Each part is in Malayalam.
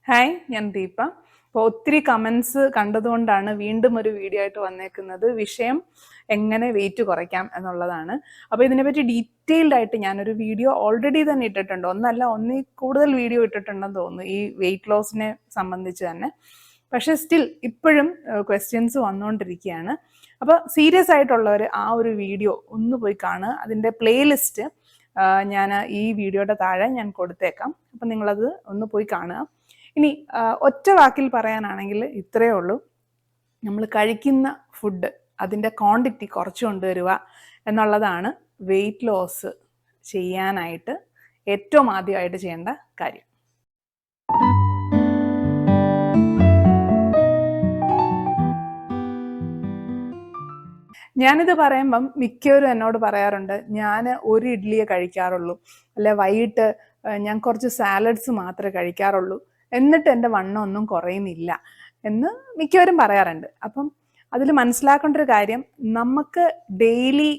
ഹായ്, ഞാൻ ദീപ. അപ്പോൾ ഒത്തിരി കമൻസ് കണ്ടതുകൊണ്ടാണ് വീണ്ടും ഒരു വീഡിയോ ആയിട്ട് വന്നേക്കുന്നത്. വിഷയം എങ്ങനെ വെയിറ്റ് കുറയ്ക്കാം എന്നുള്ളതാണ്. അപ്പോൾ ഇതിനെപ്പറ്റി ഡീറ്റെയിൽഡ് ആയിട്ട് ഞാനൊരു വീഡിയോ ഓൾറെഡി തന്നെ ഇട്ടിട്ടുണ്ട്. ഒന്നിൽ കൂടുതൽ വീഡിയോ ഇട്ടിട്ടുണ്ടെന്ന് തോന്നുന്നു ഈ വെയിറ്റ് ലോസിനെ സംബന്ധിച്ച് തന്നെ. പക്ഷേ സ്റ്റിൽ ഇപ്പോഴും ക്വസ്റ്റ്യൻസ് വന്നുകൊണ്ടിരിക്കുകയാണ്. അപ്പോൾ സീരിയസ് ആയിട്ടുള്ളവർ ആ ഒരു വീഡിയോ ഒന്ന് പോയി കാണുക. അതിൻ്റെ പ്ലേലിസ്റ്റ് ഞാൻ ഈ വീഡിയോയുടെ താഴെ ഞാൻ കൊടുത്തേക്കാം. അപ്പം നിങ്ങളത് ഒന്ന് പോയി കാണുക. ഇനി ഒറ്റ വാക്കിൽ പറയാനാണെങ്കിൽ ഇത്രയേ ഉള്ളൂ. നമ്മൾ കഴിക്കുന്ന ഫുഡ് അതിൻ്റെ ക്വാണ്ടിറ്റി കുറച്ച് കൊണ്ടുവരിക എന്നുള്ളതാണ് വെയിറ്റ് ലോസ് ചെയ്യാനായിട്ട് ഏറ്റവും ആദ്യമായിട്ട് ചെയ്യേണ്ട കാര്യം. ഞാനിത് പറയുമ്പം മിക്കവരും എന്നോട് പറയാറുണ്ട്, ഞാൻ ഒരു ഇഡ്ഡലിയെ കഴിക്കാറുള്ളൂ, അല്ലെ വൈകിട്ട് ഞാൻ കുറച്ച് സാലഡ്സ് മാത്രമേ കഴിക്കാറുള്ളൂ, എന്നിട്ട് എൻ്റെ വണ്ണം ഒന്നും കുറയുന്നില്ല എന്ന് മിക്കവരും പറയാറുണ്ട്. അപ്പം അതിൽ മനസ്സിലാക്കേണ്ട ഒരു കാര്യം, നമുക്ക് ഡെയിലി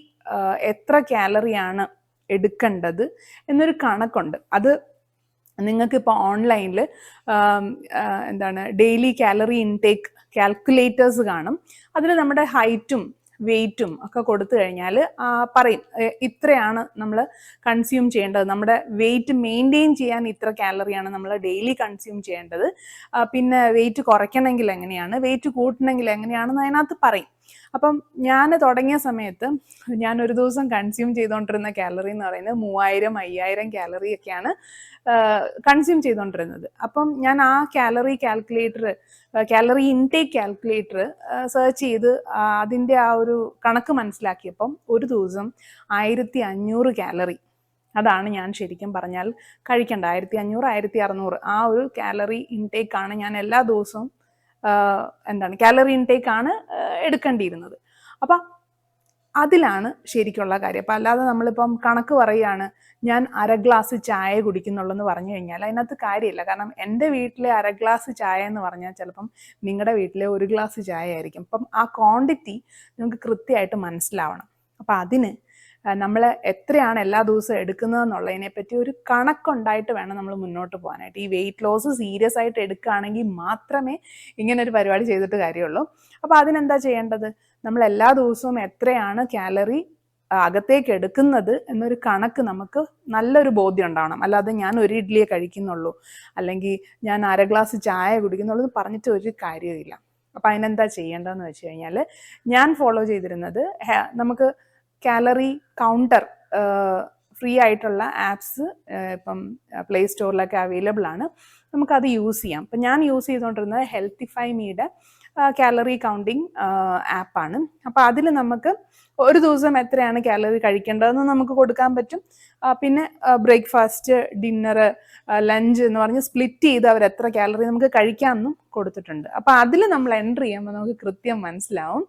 എത്ര കാലറിയാണ് എടുക്കേണ്ടത് എന്നൊരു കണക്കുണ്ട്. അത് നിങ്ങൾക്കിപ്പോൾ ഓൺലൈനിൽ ഡെയിലി കാലറി ഇൻടേക്ക് കാൽക്കുലേറ്റേഴ്സ് കാണും. അതിൽ നമ്മുടെ ഹൈറ്റും വെയിറ്റും ഒക്കെ കൊടുത്തു കഴിഞ്ഞാൽ പറയും ഇത്രയാണ് നമ്മൾ കൺസ്യൂം ചെയ്യേണ്ടത്, നമ്മുടെ വെയിറ്റ് മെയിൻറ്റെയിൻ ചെയ്യാൻ ഇത്ര കാലറിയാണ് നമ്മൾ ഡെയിലി കൺസ്യൂം ചെയ്യേണ്ടത്, പിന്നെ വെയിറ്റ് കുറയ്ക്കണമെങ്കിൽ എങ്ങനെയാണ്, വെയിറ്റ് കൂട്ടണമെങ്കിൽ എങ്ങനെയാണെന്ന് അതിനകത്ത് പറയും. അപ്പം ഞാൻ തുടങ്ങിയ സമയത്ത് ഞാൻ ഒരു ദിവസം കൺസ്യൂം ചെയ്തുകൊണ്ടിരുന്ന കാലറി എന്ന് പറയുന്നത് 3000-5000 കാലറി ഒക്കെയാണ് കൺസ്യൂം ചെയ്തുകൊണ്ടിരുന്നത്. അപ്പം ഞാൻ ആ കാലറി ഇൻടേക്ക് കാൽക്കുലേറ്റർ സെർച്ച് ചെയ്ത് അതിൻ്റെ ആ ഒരു കണക്ക് മനസ്സിലാക്കിയപ്പം ഒരു ദിവസം 1500 കാലറി, അതാണ് ഞാൻ ശരിക്കും പറഞ്ഞാൽ കഴിക്കേണ്ട. 1500-1600 ആ ഒരു കാലറി ഇൻടേക്കാണ് ഞാൻ എല്ലാ ദിവസവും കാലറി ഇൻടേക്കാണ് എടുക്കേണ്ടിയിരുന്നത്. അപ്പം അതിലാണ് ശരിക്കുള്ള കാര്യം. അപ്പം അല്ലാതെ നമ്മളിപ്പം കണക്ക് പറയുകയാണ് ഞാൻ 1/2 ഗ്ലാസ് ചായ കുടിക്കുന്നുള്ളൂ എന്ന് പറഞ്ഞു കഴിഞ്ഞാൽ അതിനകത്ത് കാര്യമില്ല. കാരണം എൻ്റെ വീട്ടിലെ 1/2 ഗ്ലാസ് ചായ എന്ന് പറഞ്ഞാൽ ചിലപ്പം നിങ്ങളുടെ വീട്ടിലെ 1 ഗ്ലാസ് ചായ ആയിരിക്കും. അപ്പം ആ ക്വാണ്ടിറ്റി നിങ്ങൾക്ക് കൃത്യമായിട്ട് മനസ്സിലാവണം. അപ്പം അതിന് നമ്മൾ എത്രയാണ് എല്ലാ ദിവസവും എടുക്കുന്നതെന്നുള്ളതിനെ പറ്റി ഒരു കണക്കുണ്ടായിട്ട് വേണം നമ്മൾ മുന്നോട്ട് പോകാനായിട്ട്. ഈ വെയിറ്റ് ലോസ് സീരിയസ് ആയിട്ട് എടുക്കുകയാണെങ്കിൽ മാത്രമേ ഇങ്ങനെ ഒരു പരിപാടി ചെയ്തിട്ട് കാര്യമുള്ളൂ. അപ്പോൾ അതിനെന്താ ചെയ്യേണ്ടത്? നമ്മൾ എല്ലാ ദിവസവും എത്രയാണ് കാലറി അകത്തേക്ക് എടുക്കുന്നത് എന്നൊരു കണക്ക് നമുക്ക് നല്ലൊരു ബോധ്യം ഉണ്ടാവണം. അല്ലാതെ ഞാൻ ഒരു ഇഡ്ഡലിയെ കഴിക്കുന്നുള്ളൂ, അല്ലെങ്കിൽ ഞാൻ 1/2 ഗ്ലാസ് ചായ കുടിക്കുന്നുള്ളൂ എന്ന് പറഞ്ഞിട്ട് ഒരു കാര്യമില്ല. അപ്പം അതിനെന്താ ചെയ്യേണ്ടതെന്ന് വെച്ച് കഴിഞ്ഞാൽ, ഞാൻ ഫോളോ ചെയ്തിരുന്നത്, നമുക്ക് കാലറി കൗണ്ടർ ഫ്രീ ആയിട്ടുള്ള ആപ്സ് ഇപ്പം പ്ലേ സ്റ്റോറിലൊക്കെ അവൈലബിൾ ആണ്. നമുക്കത് യൂസ് ചെയ്യാം. അപ്പം ഞാൻ യൂസ് ചെയ്തുകൊണ്ടിരുന്നത് ഹെൽത്തിഫൈ മീയുടെ കാലറി കൗണ്ടിങ് ആപ്പാണ്. അപ്പോൾ അതിൽ നമുക്ക് ഒരു ദിവസം എത്രയാണ് കാലറി കഴിക്കേണ്ടതെന്ന് നമുക്ക് കൊടുക്കാൻ പറ്റും. പിന്നെ ബ്രേക്ക്ഫാസ്റ്റ്, ഡിന്നർ, ലഞ്ച് എന്ന് പറഞ്ഞ് സ്പ്ലിറ്റ് ചെയ്ത് അവർ എത്ര കാലറി നമുക്ക് കഴിക്കാമെന്നും കൊടുത്തിട്ടുണ്ട്. അപ്പോൾ അതിൽ നമ്മൾ എൻ്റർ ചെയ്യുമ്പോൾ നമുക്ക് കൃത്യം മനസ്സിലാവും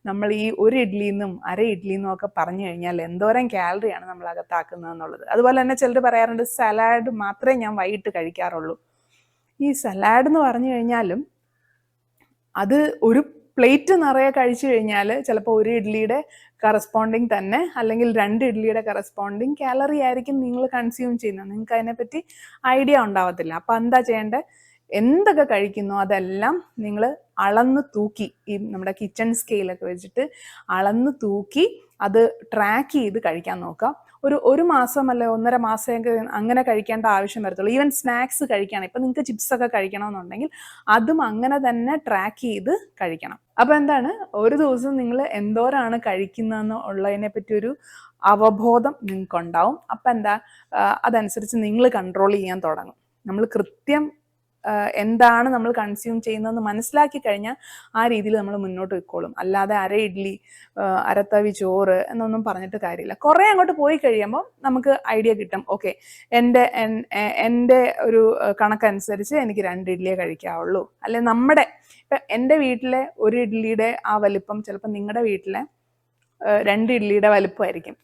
നമ്മൾ ഈ ഒരു ഇഡ്ഡലിന്നും 1/2 ഇഡ്ഡലിന്നും ഒക്കെ പറഞ്ഞു കഴിഞ്ഞാൽ എന്തോരം കാലറിയാണ് നമ്മൾ അകത്താക്കുന്നത് എന്നുള്ളത്. അതുപോലെ തന്നെ ചിലർ പറയാറുണ്ട് സലാഡ് മാത്രമേ ഞാൻ വൈകിട്ട് കഴിക്കാറുള്ളൂ. ഈ സലാഡ് എന്ന് പറഞ്ഞു കഴിഞ്ഞാലും അത് ഒരു പ്ലേറ്റ് നിറയെ കഴിച്ചു കഴിഞ്ഞാൽ ചിലപ്പോൾ ഒരു ഇഡ്ഡലിയുടെ കറസ്പോണ്ടിങ് തന്നെ, അല്ലെങ്കിൽ 2 ഇഡ്ഡലിയുടെ കറസ്പോണ്ടിങ് കാലറി ആയിരിക്കും നിങ്ങൾ കൺസ്യൂം ചെയ്യുന്നത്. നിങ്ങൾക്ക് അതിനെപ്പറ്റി ഐഡിയ ഉണ്ടാവത്തില്ല. അപ്പം എന്താ ചെയ്യേണ്ടത്? എന്തൊക്കെ കഴിക്കുന്നോ അതെല്ലാം നിങ്ങൾ അളന്ന് തൂക്കി, ഈ നമ്മുടെ കിച്ചൺ സ്കെയിലൊക്കെ വെച്ചിട്ട് അളന്ന് തൂക്കി അത് ട്രാക്ക് ചെയ്ത് കഴിക്കാൻ നോക്കാം. ഒരു മാസം അല്ലെ 1.5 മാസമൊക്കെ അങ്ങനെ കഴിക്കേണ്ട ആവശ്യം വരത്തുള്ളൂ. ഈവൻ സ്നാക്സ് കഴിക്കണം, ഇപ്പം നിങ്ങൾക്ക് ചിപ്സൊക്കെ കഴിക്കണമെന്നുണ്ടെങ്കിൽ അതും അങ്ങനെ തന്നെ ട്രാക്ക് ചെയ്ത് കഴിക്കണം. അപ്പം എന്താണ്, ഒരു ദിവസം നിങ്ങൾ എന്തോരാണ് കഴിക്കുന്നതെന്ന് ഉള്ളതിനെ പറ്റി ഒരു അവബോധം നിങ്ങൾക്കുണ്ടാവും. അപ്പം എന്താ, അതനുസരിച്ച് നിങ്ങൾ കൺട്രോൾ ചെയ്യാൻ തുടങ്ങും. നമ്മൾ കൃത്യം എന്താണ് നമ്മൾ കൺസ്യൂം ചെയ്യുന്നതെന്ന് മനസ്സിലാക്കി കഴിഞ്ഞാൽ ആ രീതിയിൽ നമ്മൾ മുന്നോട്ട് പോയിക്കോളും. അല്ലാതെ 1/2 ഇഡ്ഡലി, 1/2 തവി ചോറ് എന്നൊന്നും പറഞ്ഞിട്ട് കാര്യമില്ല. കുറേ അങ്ങോട്ട് പോയി കഴിയുമ്പോൾ നമുക്ക് ഐഡിയ കിട്ടും. ഓക്കെ, എൻ്റെ ഒരു കണക്കനുസരിച്ച് എനിക്ക് 2 ഇഡ്ഡലിയെ കഴിക്കാവുള്ളൂ. അല്ലെ ഇപ്പം എൻ്റെ വീട്ടിലെ ഒരു ഇഡ്ഡലിയുടെ ആ വലിപ്പം ചിലപ്പോൾ നിങ്ങളുടെ വീട്ടിലെ 2 ഇഡ്ഡലിയുടെ വലിപ്പമായിരിക്കും.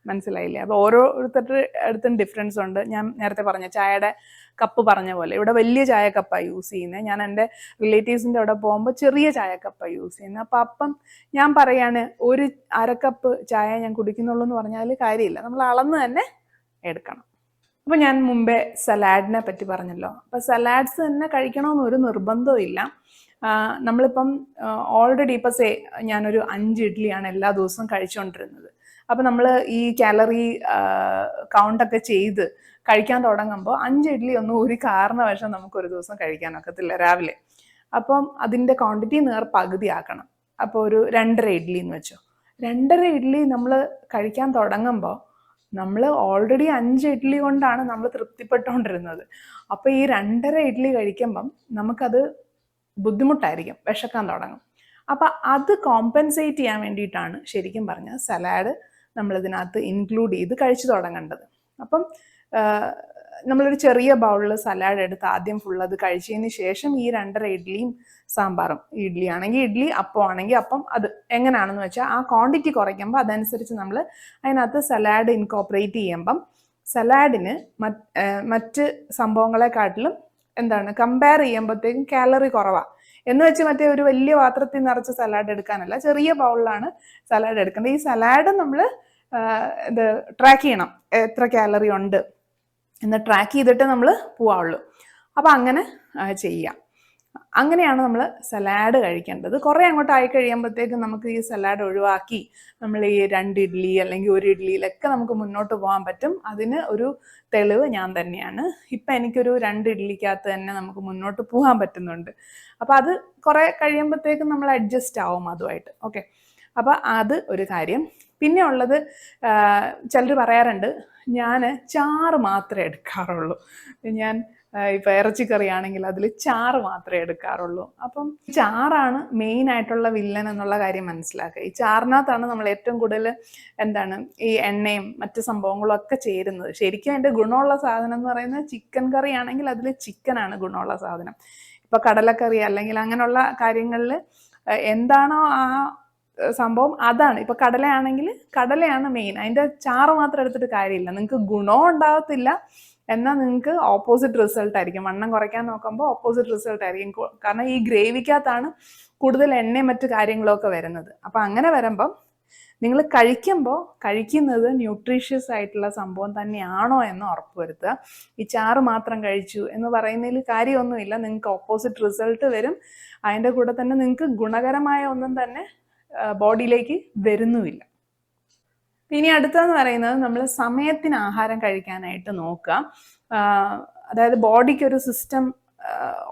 മനസ്സിലായില്ലേ? അപ്പോൾ ഓരോരുത്തരുടെ അടുത്തും ഡിഫറൻസ് ഉണ്ട്. ഞാൻ നേരത്തെ പറഞ്ഞ ചായയുടെ കപ്പ് പറഞ്ഞ പോലെ ഇവിടെ വലിയ ചായ കപ്പാണ് യൂസ് ചെയ്യുന്നത്. ഞാൻ എൻ്റെ റിലേറ്റീവ്സിൻ്റെ അവിടെ പോകുമ്പോൾ ചെറിയ ചായ കപ്പാണ് യൂസ് ചെയ്യുന്നത്. അപ്പം ഞാൻ പറയാണ് 1/2 കപ്പ് ചായ ഞാൻ കുടിക്കുന്നുള്ളൂ എന്ന് പറഞ്ഞാൽ കാര്യമില്ല. നമ്മൾ അളന്ന് തന്നെ എടുക്കണം. അപ്പോൾ ഞാൻ മുമ്പേ സലാഡിനെ പറ്റി പറഞ്ഞല്ലോ. അപ്പോൾ സലാഡ്സ് തന്നെ കഴിക്കണമെന്നൊരു നിർബന്ധവും ഇല്ല. നമ്മളിപ്പം ഓൾറെഡി ഇപ്പോൾ ഞാനൊരു 5 ഇഡ്ഡലിയാണ് എല്ലാ ദിവസവും കഴിച്ചുകൊണ്ടിരുന്നത്. അപ്പോൾ നമ്മൾ ഈ കാലറി കൗണ്ടൊക്കെ ചെയ്ത് കഴിക്കാൻ തുടങ്ങുമ്പോൾ 5 ഇഡ്ഡലി ഒന്നും ഒരു കാരണവശാൽ നമുക്കൊരു ദിവസം കഴിക്കാനൊക്കത്തില്ല രാവിലെ. അപ്പം അതിൻ്റെ ക്വാണ്ടിറ്റി പകുതി ആക്കണം. അപ്പോൾ ഒരു 2.5 ഇഡ്ഡലി എന്ന് വെച്ചോ. 2.5 ഇഡ്ഡലി നമ്മൾ കഴിക്കാൻ തുടങ്ങുമ്പോൾ നമ്മൾ ഓൾറെഡി 5 ഇഡ്ഡലി കൊണ്ടാണ് നമ്മൾ തൃപ്തിപ്പെട്ടുകൊണ്ടിരുന്നത്. അപ്പോൾ ഈ 2.5 ഇഡ്ഡലി കഴിക്കുമ്പം നമുക്കത് ബുദ്ധിമുട്ടായിരിക്കും, വിശക്കാൻ തുടങ്ങും. അപ്പം അത് കോമ്പൻസേറ്റ് ചെയ്യാൻ വേണ്ടിയിട്ടാണ് ശരിക്കും പറഞ്ഞാൽ സലാഡ് നമ്മളിതിനകത്ത് ഇൻക്ലൂഡ് ചെയ്ത് കഴിച്ചു തുടങ്ങേണ്ടത്. അപ്പം നമ്മളൊരു ചെറിയ ബൗളിൽ സലാഡ് എടുത്ത് ആദ്യം ഫുൾ അത് കഴിച്ചതിന് ശേഷം ഈ 2.5 ഇഡ്ഡലിയും സാമ്പാറും, ഇഡ്ഡലി ആണെങ്കിൽ ഇഡ്ഡലി, അപ്പം ആണെങ്കിൽ അപ്പം, അത് എങ്ങനെയാണെന്ന് വെച്ചാൽ ആ ക്വാണ്ടിറ്റി കുറയ്ക്കുമ്പോൾ അതനുസരിച്ച് നമ്മൾ അതിനകത്ത് സലാഡ് ഇൻകോപ്പറേറ്റ് ചെയ്യുമ്പം സലാഡിന് മറ്റ് സംഭവങ്ങളെക്കാട്ടിലും കമ്പയർ ചെയ്യുമ്പോഴത്തേക്കും കാലറി കുറവാണ്. എന്ന് വെച്ച് മറ്റേ ഒരു വലിയ പാത്രത്തിൽ നിറച്ച് സലാഡ് എടുക്കാനല്ല, ചെറിയ ബൗളിലാണ് സലാഡ് എടുക്കേണ്ടത്. ഈ സലാഡ് നമ്മൾ ട്രാക്ക് ചെയ്യണം, എത്ര കാലറി ഉണ്ട് എന്ന് ട്രാക്ക് ചെയ്തിട്ട് നമ്മൾ പോവാവുള്ളൂ. അപ്പോൾ അങ്ങനെ ചെയ്യാം. അങ്ങനെയാണ് നമ്മൾ സലാഡ് കഴിക്കേണ്ടത്. കുറേ അങ്ങോട്ട് ആയി കഴിയുമ്പോഴത്തേക്കും നമുക്ക് ഈ സലാഡ് ഒഴിവാക്കി നമ്മൾ ഈ 2 ഇഡ്ഡലി അല്ലെങ്കിൽ 1 ഇഡ്ഡലിയിലൊക്കെ നമുക്ക് മുന്നോട്ട് പോകാൻ പറ്റും. അതിന് ഒരു തെളിവ് ഞാൻ തന്നെയാണ്. ഇപ്പം എനിക്കൊരു 2 ഇഡ്ഡലിക്കകത്ത് തന്നെ നമുക്ക് മുന്നോട്ട് പോകാൻ പറ്റുന്നുണ്ട്. അപ്പോൾ അത് കുറേ കഴിയുമ്പോഴത്തേക്കും നമ്മൾ അഡ്ജസ്റ്റ് ആവും അതുമായിട്ട്. ഓക്കെ, അപ്പോൾ അത് ഒരു കാര്യം. പിന്നെ ഉള്ളത്, ചിലർ പറയാറുണ്ട് ഞാൻ ചാറ് മാത്രമേ എടുക്കാറുള്ളൂ. ഞാൻ ഇപ്പം ഇറച്ചിക്കറി ആണെങ്കിൽ അതിൽ ചാറ് മാത്രമേ എടുക്കാറുള്ളൂ. അപ്പം ചാറാണ് മെയിൻ ആയിട്ടുള്ള വില്ലൻ എന്നുള്ള കാര്യം മനസ്സിലാക്കുക. ഈ ചാറിനകത്താണ് നമ്മൾ ഏറ്റവും കൂടുതൽ ഈ എണ്ണയും മറ്റ് സംഭവങ്ങളും ഒക്കെ ചേരുന്നത്. ശരിക്കും അതിൻ്റെ ഗുണമുള്ള സാധനം എന്ന് പറയുന്നത് ചിക്കൻ കറി ആണെങ്കിൽ അതിൽ ചിക്കനാണ് ഗുണമുള്ള സാധനം. ഇപ്പം കടലക്കറി അല്ലെങ്കിൽ അങ്ങനെയുള്ള കാര്യങ്ങളിൽ എന്താണോ ആ സംഭവം അതാണ്. ഇപ്പം കടലയാണെങ്കിൽ കടലയാണ് മെയിൻ. അതിൻ്റെ ചാറ് മാത്രം എടുത്തിട്ട് കാര്യമില്ല, നിങ്ങൾക്ക് ഗുണവും ഉണ്ടാകത്തില്ല, എന്നാൽ നിങ്ങൾക്ക് ഓപ്പോസിറ്റ് റിസൾട്ട് ആയിരിക്കും. വണ്ണം കുറയ്ക്കാൻ നോക്കുമ്പോൾ ഓപ്പോസിറ്റ് റിസൾട്ട് ആയിരിക്കും. കാരണം ഈ ഗ്രേവിക്കകത്താണ് കൂടുതൽ എണ്ണയും മറ്റു കാര്യങ്ങളൊക്കെ വരുന്നത്. അപ്പം അങ്ങനെ വരുമ്പം നിങ്ങൾ കഴിക്കുമ്പോൾ കഴിക്കുന്നത് ന്യൂട്രീഷ്യസ് ആയിട്ടുള്ള സംഭവം തന്നെയാണോ എന്ന് ഉറപ്പുവരുത്തുക. ഈ ചാറ് മാത്രം കഴിച്ചു എന്ന് പറയുന്നതിൽ കാര്യമൊന്നുമില്ല, നിങ്ങൾക്ക് ഓപ്പോസിറ്റ് റിസൾട്ട് വരും. അതിൻ്റെ കൂടെ തന്നെ നിങ്ങൾക്ക് ഗുണകരമായ ഒന്നും തന്നെ ബോഡിയിലേക്ക് വരുന്നുമില്ല. ഇനി അടുത്തതെന്ന് പറയുന്നത്, നമ്മൾ സമയത്തിന് ആഹാരം കഴിക്കാനായിട്ട് നോക്കുക. അതായത് ബോഡിക്കൊരു സിസ്റ്റം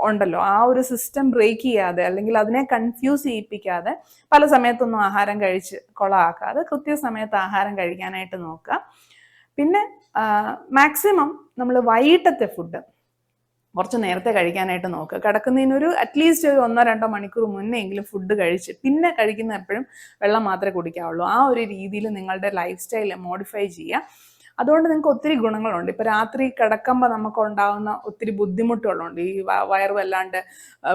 ഉണ്ടല്ലോ, ആ ഒരു സിസ്റ്റം ബ്രേക്ക് ചെയ്യാതെ അല്ലെങ്കിൽ അതിനെ കൺഫ്യൂസ് ചെയ്യിപ്പിക്കാതെ പല സമയത്തൊന്നും ആഹാരം കഴിച്ച് കൊളാക്കാതെ കൃത്യസമയത്ത് ആഹാരം കഴിക്കാനായിട്ട് നോക്കുക. പിന്നെ മാക്സിമം നമ്മൾ വൈകിട്ടത്തെ ഫുഡ് കുറച്ച് നേരത്തെ കഴിക്കാനായിട്ട് നോക്കുക. കിടക്കുന്നതിനൊരു അറ്റ്ലീസ്റ്റ് ഒരു 1-2 മണിക്കൂർ മുന്നേ എങ്കിലും ഫുഡ് കഴിച്ച് പിന്നെ കഴിക്കുന്ന എപ്പോഴും വെള്ളം മാത്രമേ കുടിക്കാവുള്ളൂ. ആ ഒരു രീതിയിൽ നിങ്ങളുടെ ലൈഫ് സ്റ്റൈൽ മോഡിഫൈ ചെയ്യുക. അതുകൊണ്ട് നിങ്ങൾക്ക് ഒത്തിരി ഗുണങ്ങളുണ്ട്. ഇപ്പോൾ രാത്രി കിടക്കുമ്പോൾ നമുക്ക് ഉണ്ടാകുന്ന ഒത്തിരി ബുദ്ധിമുട്ടുകളുണ്ട്. ഈ വയറ് വല്ലാണ്ട്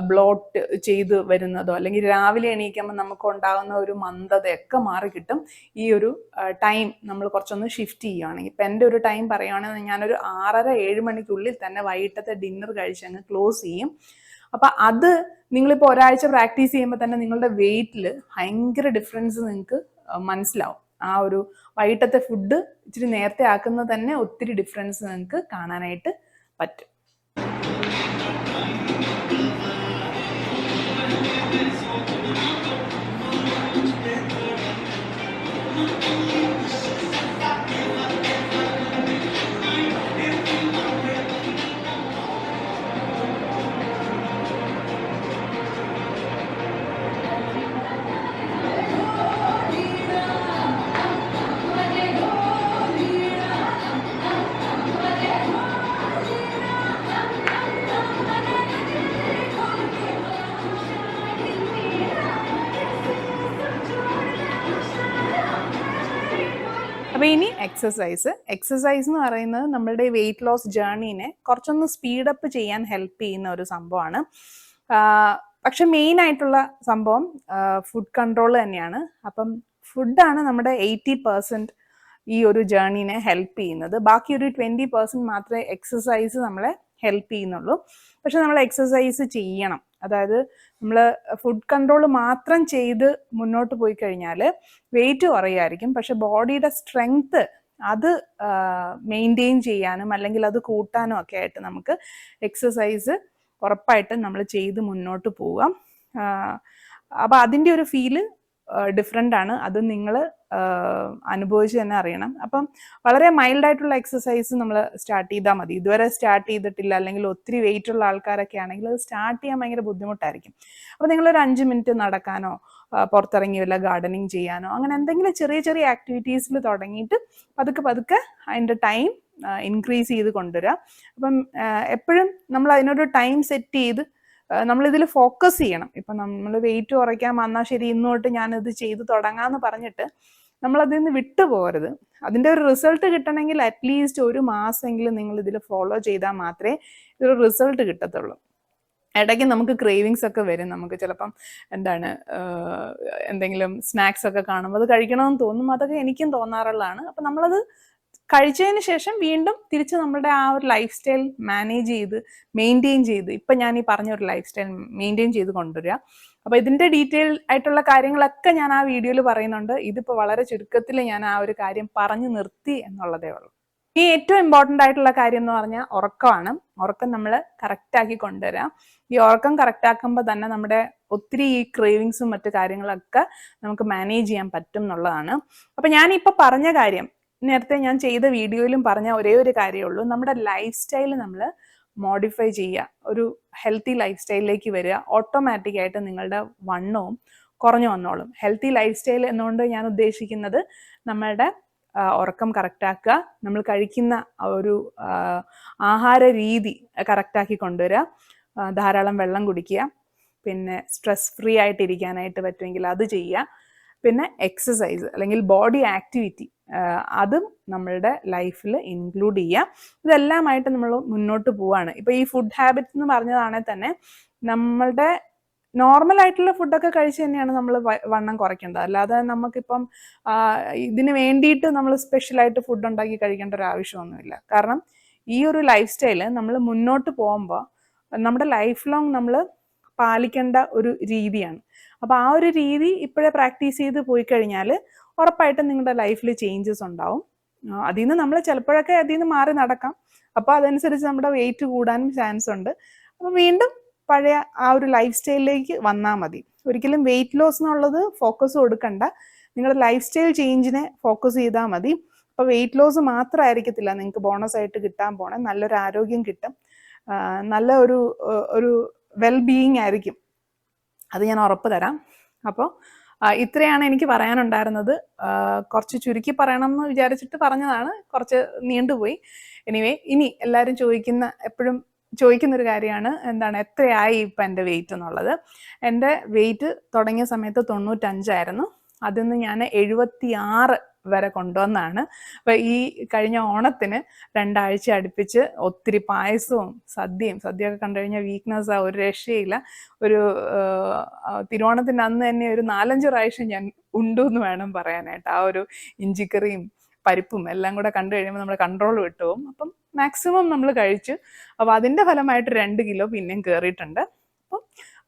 ബ്ലോട്ട് ചെയ്ത് വരുന്നതോ അല്ലെങ്കിൽ രാവിലെ എണീക്കുമ്പോൾ നമുക്ക് ഉണ്ടാകുന്ന ഒരു മന്ദതയൊക്കെ മാറി കിട്ടും ഈ ഒരു ടൈം നമ്മൾ കുറച്ചൊന്ന് ഷിഫ്റ്റ് ചെയ്യുകയാണെങ്കിൽ. ഇപ്പം എൻ്റെ ഒരു ടൈം പറയുകയാണെങ്കിൽ ഞാനൊരു 6:30-7 മണിക്കുള്ളിൽ തന്നെ വൈകിട്ടത്തെ ഡിന്നർ കഴിച്ച് അങ്ങ് ക്ലോസ് ചെയ്യും. അപ്പം അത് നിങ്ങളിപ്പോൾ ഒരാഴ്ച പ്രാക്ടീസ് ചെയ്യുമ്പോൾ തന്നെ നിങ്ങളുടെ വെയിറ്റിൽ ഭയങ്കര ഡിഫറൻസ് നിങ്ങൾക്ക് മനസ്സിലാവും. ആ ഒരു വൈകിട്ടത്തെ ഫുഡ് ഇച്ചിരി നേരത്തെ ആക്കുന്നത് തന്നെ ഒത്തിരി ഡിഫറൻസ് നിങ്ങൾക്ക് കാണാനായിട്ട് പറ്റും. അപ്പോൾ ഇനി എക്സസൈസ് എന്ന് പറയുന്നത് നമ്മളുടെ വെയിറ്റ് ലോസ് ജേർണീനെ കുറച്ചൊന്ന് സ്പീഡപ്പ് ചെയ്യാൻ ഹെൽപ്പ് ചെയ്യുന്ന ഒരു സംഭവമാണ്. പക്ഷെ മെയിൻ ആയിട്ടുള്ള സംഭവം ഫുഡ് കൺട്രോൾ തന്നെയാണ്. അപ്പം ഫുഡാണ് നമ്മുടെ 80% ഈ ഒരു ജേർണീനെ ഹെൽപ്പ് ചെയ്യുന്നത്. ബാക്കി ഒരു 20% മാത്രമേ എക്സസൈസ് നമ്മളെ ഹെൽപ്പ് ചെയ്യുന്നുള്ളൂ. പക്ഷെ നമ്മൾ എക്സസൈസ് ചെയ്യണം. അതായത് നമ്മൾ ഫുഡ് കൺട്രോൾ മാത്രം ചെയ്ത് മുന്നോട്ട് പോയി കഴിഞ്ഞാൽ വെയിറ്റ് കുറയായിരിക്കും, പക്ഷെ ബോഡിയുടെ സ്ട്രെങ്ത് അത് മെയിൻറ്റെയിൻ ചെയ്യാനും അല്ലെങ്കിൽ അത് കൂട്ടാനും ഒക്കെ ആയിട്ട് നമുക്ക് എക്സസൈസ് ഉറപ്പായിട്ടും നമ്മൾ ചെയ്ത് മുന്നോട്ട് പോവാം. അപ്പോൾ അതിൻ്റെ ഒരു ഫീല് ഡിഫറെൻ്റ് ആണ്. അത് നിങ്ങൾ അനുഭവിച്ച് തന്നെ അറിയണം. അപ്പം വളരെ മൈൽഡായിട്ടുള്ള എക്സസൈസ് നമ്മൾ സ്റ്റാർട്ട് ചെയ്താൽ മതി. ഇതുവരെ സ്റ്റാർട്ട് ചെയ്തിട്ടില്ല അല്ലെങ്കിൽ ഒത്തിരി വെയിറ്റ് ഉള്ള ആൾക്കാരൊക്കെ ആണെങ്കിൽ അത് സ്റ്റാർട്ട് ചെയ്യാൻ ഭയങ്കര ബുദ്ധിമുട്ടായിരിക്കും. അപ്പോൾ നിങ്ങളൊരു 5 മിനിറ്റ് നടക്കാനോ പുറത്തിറങ്ങി വല്ല ഗാർഡനിങ് ചെയ്യാനോ അങ്ങനെ എന്തെങ്കിലും ചെറിയ ചെറിയ ആക്ടിവിറ്റീസിൽ തുടങ്ങിയിട്ട് പതുക്കെ അതിൻ്റെ ടൈം ഇൻക്രീസ് ചെയ്ത് കൊണ്ടുവരിക. അപ്പം എപ്പോഴും നമ്മൾ അതിനൊരു ടൈം സെറ്റ് ചെയ്ത് നമ്മളിതിൽ ഫോക്കസ് ചെയ്യണം. ഇപ്പം നമ്മൾ വെയിറ്റ് കുറയ്ക്കാൻ വന്നാൽ ശരി ഇന്ന് തൊട്ട് ഞാനിത് ചെയ്ത് തുടങ്ങാമെന്ന് പറഞ്ഞിട്ട് നമ്മളതിൽ നിന്ന് വിട്ടുപോകരുത്. അതിൻ്റെ ഒരു റിസൾട്ട് കിട്ടണമെങ്കിൽ അറ്റ്ലീസ്റ്റ് 1 മാസമെങ്കിലും നിങ്ങൾ ഇതിൽ ഫോളോ ചെയ്താൽ മാത്രമേ ഇതൊരു റിസൾട്ട് കിട്ടത്തുള്ളൂ. ഇടയ്ക്ക് നമുക്ക് ക്രേവിങ്സ് ഒക്കെ വരും. നമുക്ക് ചിലപ്പം എന്തെങ്കിലും സ്നാക്സ് ഒക്കെ കാണുമ്പോൾ അത് കഴിക്കണമെന്ന് തോന്നും. അതൊക്കെ എനിക്കും തോന്നാറുള്ളതാണ്. അപ്പം നമ്മളത് കഴിച്ചതിന് ശേഷം വീണ്ടും തിരിച്ച് നമ്മുടെ ആ ഒരു ലൈഫ് സ്റ്റൈൽ മാനേജ് ചെയ്ത് മെയിൻറ്റെയിൻ ചെയ്ത് ഇപ്പം ഞാൻ ഈ പറഞ്ഞ ഒരു ലൈഫ് സ്റ്റൈൽ മെയിൻറ്റെയിൻ ചെയ്ത് കൊണ്ടുവരിക. അപ്പോൾ ഇതിൻ്റെ ഡീറ്റെയിൽ ആയിട്ടുള്ള കാര്യങ്ങളൊക്കെ ഞാൻ ആ വീഡിയോയിൽ പറയുന്നുണ്ട്. ഇതിപ്പോൾ വളരെ ചുരുക്കത്തിൽ ഞാൻ ആ ഒരു കാര്യം പറഞ്ഞു നിർത്തി എന്നുള്ളതേ ഉള്ളൂ. ഈ ഏറ്റവും ഇമ്പോർട്ടൻ്റ് ആയിട്ടുള്ള കാര്യം എന്ന് പറഞ്ഞാൽ ഉറക്കമാണ്. ഉറക്കം നമ്മൾ കറക്റ്റാക്കി കൊണ്ടുവരാം. ഈ ഉറക്കം കറക്റ്റാക്കുമ്പോൾ തന്നെ നമ്മുടെ ഒത്തിരി ഈ ക്രേവിങ്സും മറ്റു കാര്യങ്ങളൊക്കെ നമുക്ക് മാനേജ് ചെയ്യാൻ പറ്റും എന്നുള്ളതാണ്. അപ്പം ഞാനിപ്പോൾ പറഞ്ഞ കാര്യം നേരത്തെ ഞാൻ ചെയ്ത വീഡിയോയിലും പറഞ്ഞ ഒരേ ഒരു കാര്യമേ ഉള്ളൂ. നമ്മുടെ ലൈഫ് സ്റ്റൈൽ നമ്മൾ മോഡിഫൈ ചെയ്യുക, ഒരു ഹെൽത്തി ലൈഫ് സ്റ്റൈലിലേക്ക് വരിക. ഓട്ടോമാറ്റിക്കായിട്ട് നിങ്ങളുടെ വണ്ണവും കുറഞ്ഞു വന്നോളും. ഹെൽത്തി ലൈഫ് സ്റ്റൈൽ എന്നുകൊണ്ട് ഞാൻ ഉദ്ദേശിക്കുന്നത് നമ്മളുടെ ഉറക്കം കറക്റ്റാക്കുക, നമ്മൾ കഴിക്കുന്ന ഒരു ആഹാര രീതി കറക്റ്റാക്കി കൊണ്ടുവരിക, ധാരാളം വെള്ളം കുടിക്കുക, പിന്നെ സ്ട്രെസ് ഫ്രീ ആയിട്ടിരിക്കാനായിട്ട് പറ്റുമെങ്കിൽ അത് ചെയ്യുക, പിന്നെ എക്സസൈസ് അല്ലെങ്കിൽ ബോഡി ആക്ടിവിറ്റി അതും നമ്മളുടെ ലൈഫിൽ ഇൻക്ലൂഡ് ചെയ്യുക. ഇതെല്ലാമായിട്ട് നമ്മൾ മുന്നോട്ട് പോവാണ്. ഇപ്പോൾ ഈ ഫുഡ് ഹാബിറ്റ്സ് എന്ന് പറഞ്ഞതാണെങ്കിൽ തന്നെ നമ്മളുടെ നോർമൽ ആയിട്ടുള്ള ഫുഡൊക്കെ കഴിച്ച് തന്നെയാണ് നമ്മൾ വണ്ണം കുറയ്ക്കേണ്ടത്. അല്ലാതെ നമുക്കിപ്പം ഇതിന് വേണ്ടിയിട്ട് നമ്മൾ സ്പെഷ്യലായിട്ട് ഫുഡ് ഉണ്ടാക്കി കഴിക്കേണ്ട ഒരു ആവശ്യമൊന്നുമില്ല. കാരണം ഈ ഒരു ലൈഫ് സ്റ്റൈല് നമ്മൾ മുന്നോട്ട് പോകുമ്പോൾ നമ്മുടെ ലൈഫ് ലോങ് നമ്മൾ പാലിക്കേണ്ട ഒരു രീതിയാണ്. അപ്പോൾ ആ ഒരു രീതി ഇപ്പോഴേ പ്രാക്ടീസ് ചെയ്ത് പോയി കഴിഞ്ഞാൽ ഉറപ്പായിട്ടും നിങ്ങളുടെ ലൈഫിൽ ചേഞ്ചസ് ഉണ്ടാവും. അതിൽ നിന്ന് നമ്മൾ ചിലപ്പോഴൊക്കെ അതിൽ നിന്ന് മാറി നടക്കാം. അപ്പോൾ അതനുസരിച്ച് നമ്മുടെ വെയിറ്റ് കൂടാനും ചാൻസ് ഉണ്ട്. അപ്പോൾ വീണ്ടും പഴയ ആ ഒരു ലൈഫ് സ്റ്റൈലിലേക്ക് വന്നാൽ മതി. ഒരിക്കലും വെയിറ്റ് ലോസ് എന്നുള്ളത് ഫോക്കസ് കൊടുക്കണ്ട, നിങ്ങളുടെ ലൈഫ് സ്റ്റൈൽ ചേഞ്ചിനെ ഫോക്കസ് ചെയ്താൽ മതി. അപ്പോൾ വെയിറ്റ് ലോസ് മാത്രമായിരിക്കത്തില്ല നിങ്ങൾക്ക് ബോണസ് ആയിട്ട് കിട്ടാൻ പോണേ, നല്ലൊരു ആരോഗ്യം കിട്ടും, നല്ല ഒരു വെൽ ബീയിങ് ആയിരിക്കും. അത് ഞാൻ ഉറപ്പ് തരാം. അപ്പോൾ ഇത്രയാണ് എനിക്ക് പറയാനുണ്ടായിരുന്നത്. കുറച്ച് ചുരുക്കി പറയണം എന്ന് വിചാരിച്ചിട്ട് പറഞ്ഞതാണ്, കുറച്ച് നീണ്ടുപോയി. എനിവേ, ഇനി എല്ലാവരും എപ്പോഴും ചോദിക്കുന്നൊരു കാര്യമാണ്, എത്രയായി ഇപ്പം എൻ്റെ വെയിറ്റ് എന്നുള്ളത്. എൻ്റെ വെയിറ്റ് തുടങ്ങിയ സമയത്ത് 95 അതിൽ നിന്ന് ഞാൻ 76 വരെ കൊണ്ടുവന്നാണ്. അപ്പം ഈ കഴിഞ്ഞ ഓണത്തിന് 2 ആഴ്ച അടുപ്പിച്ച് ഒത്തിരി പായസവും സദ്യയൊക്കെ കണ്ടു കഴിഞ്ഞാൽ വീക്ക്നെസ്സാണ്, ഒരു രക്ഷയില്ല. ഒരു തിരുവോണത്തിൻ്റെ അന്ന് തന്നെ ഒരു 4-5 പ്രാവശ്യം ഞാൻ ഉണ്ടു എന്ന് വേണം പറയാനായിട്ട്. ആ ഒരു ഇഞ്ചിക്കറിയും പരിപ്പും എല്ലാം കൂടെ കണ്ടു കഴിയുമ്പോൾ നമ്മുടെ കൺട്രോൾ വിട്ടുപോകും. അപ്പം മാക്സിമം നമ്മൾ കഴിച്ചു. അപ്പോൾ അതിൻ്റെ ഫലമായിട്ട് 2 കിലോ പിന്നെയും കയറിയിട്ടുണ്ട്. അപ്പം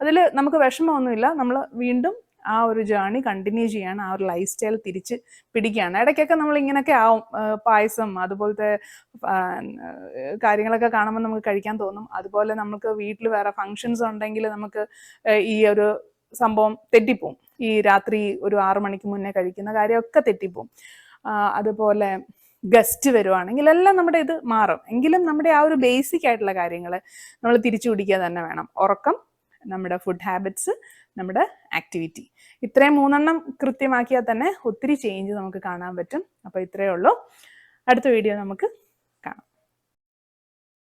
അതിൽ നമുക്ക് വിഷമമൊന്നുമില്ല. നമ്മൾ വീണ്ടും ആ ഒരു ജേർണി കണ്ടിന്യൂ ചെയ്യാണ്, ആ ഒരു ലൈഫ് സ്റ്റൈൽ തിരിച്ച് പിടിക്കുകയാണ്. ഇടയ്ക്കൊക്കെ നമ്മൾ ഇങ്ങനെയൊക്കെ ആവും, പായസം അതുപോലത്തെ കാര്യങ്ങളൊക്കെ കാണുമ്പോൾ നമുക്ക് കഴിക്കാൻ തോന്നും. അതുപോലെ നമുക്ക് വീട്ടിൽ വേറെ ഫങ്ഷൻസ് ഉണ്ടെങ്കിൽ നമുക്ക് ഈ ഒരു സംഭവം തെറ്റിപ്പോവും. ഈ രാത്രി ഒരു 6 മണിക്ക് മുന്നേ കഴിക്കുന്ന കാര്യമൊക്കെ തെറ്റിപ്പോവും. അതുപോലെ ഗസ്റ്റ് വരുവാണെങ്കിൽ എല്ലാം നമ്മുടെ ഇത് മാറും. എങ്കിലും നമ്മുടെ ആ ഒരു ബേസിക് ആയിട്ടുള്ള കാര്യങ്ങൾ നമ്മൾ തിരിച്ചു പിടിക്കുക തന്നെ വേണം. ഉറക്കം, നമ്മുടെ ഫുഡ് ഹാബിറ്റ്സ്, നമ്മുടെ ആക്ടിവിറ്റി, ഇത്രയും 3 കൃത്യമാക്കിയാൽ തന്നെ ഒത്തിരി ചേഞ്ച് നമുക്ക് കാണാൻ പറ്റും. അപ്പോൾ ഇത്രയേ ഉള്ളൂ. അടുത്ത വീഡിയോ നമുക്ക്